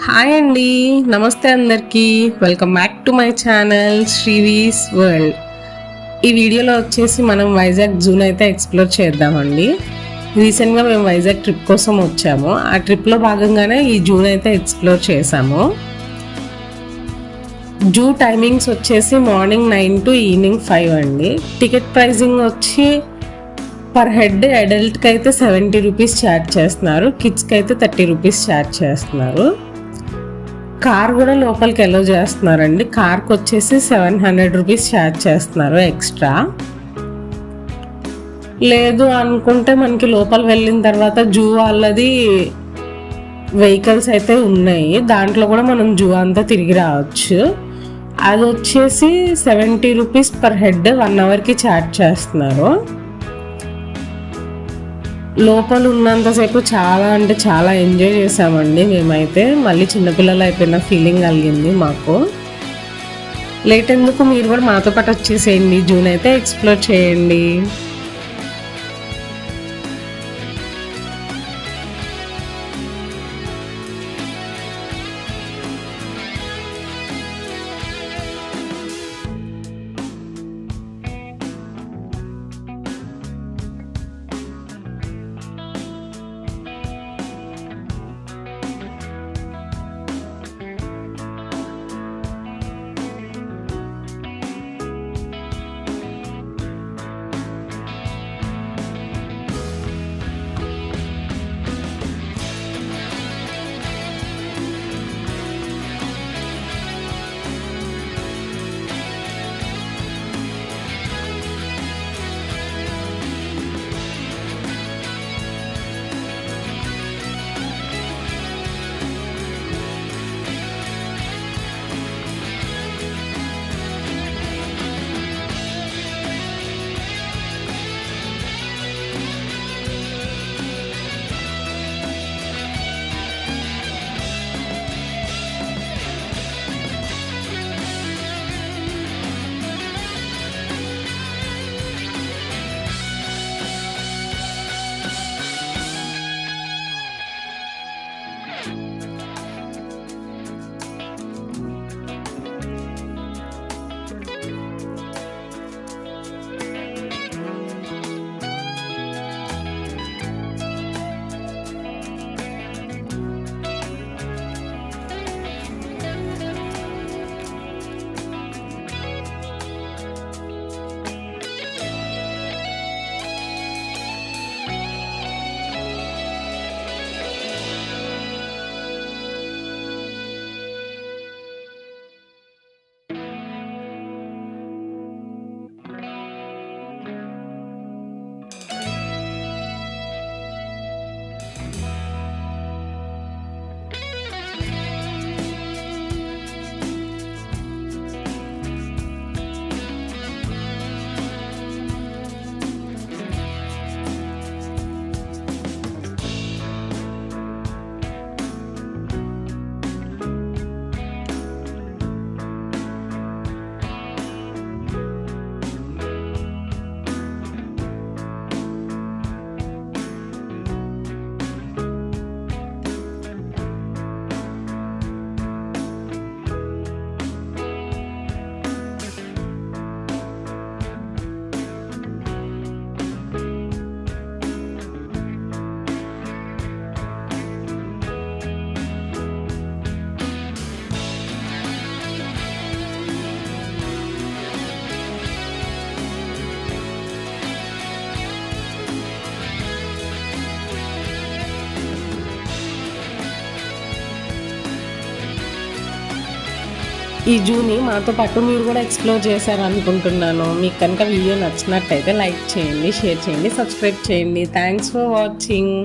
Hi అండి, నమస్తే అందరికీ. Welcome back to my channel శ్రీవీస్ world. ఈ వీడియోలో వచ్చేసి మనం వైజాగ్ జూన్ అయితే ఎక్స్ప్లోర్ చేద్దామండి. రీసెంట్గా మేము వైజాగ్ ట్రిప్ కోసం వచ్చాము. ఆ ట్రిప్లో భాగంగానే ఈ జూన్ అయితే ఎక్స్ప్లోర్ చేసాము. జూ టైమింగ్స్ వచ్చేసి మార్నింగ్ 9 to ఈవినింగ్ 5 అండి. టికెట్ ప్రైజింగ్ వచ్చి పర్ హెడ్ అడల్ట్కి అయితే 70 రూపీస్ ఛార్జ్ చేస్తున్నారు, కిడ్స్కి అయితే 30 రూపీస్ ఛార్జ్ చేస్తున్నారు. కార్ కూడా లోపలికి ఎలో చేస్తున్నారండి. కార్కి వచ్చేసి 700 రూపీస్ ఛార్జ్ చేస్తున్నారు ఎక్స్ట్రా. లేదు అనుకుంటే మనకి లోపల వెళ్ళిన తర్వాత జూ వాళ్ళది వెహికల్స్ అయితే ఉన్నాయి, దాంట్లో కూడా మనం జూ అంతా తిరిగి రావచ్చు. అది వచ్చేసి 70 రూపీస్ పర్ హెడ్ 1 అవర్కి ఛార్జ్ చేస్తున్నారు. లోపల ఉన్నంతసేపు చాలా అంటే చాలా ఎంజాయ్ చేసామండి మేమైతే. మళ్ళీ చిన్నపిల్లలు అయిపోయిన ఫీలింగ్ కలిగింది మాకు. లేట్ ఎందుకు, మీరు కూడా మాతో పాటు వచ్చేసేయండి, జూన్ అయితే ఎక్స్ప్లోర్ చేయండి. ఈ జూని మాతో పాటు మీరు కూడా ఎక్స్ప్లోర్ చేశారనుకుంటున్నాను. మీకు కనుక వీడియో నచ్చినట్టయితే లైక్ చేయండి, షేర్ చేయండి, సబ్స్క్రైబ్ చేయండి. Thanks for watching.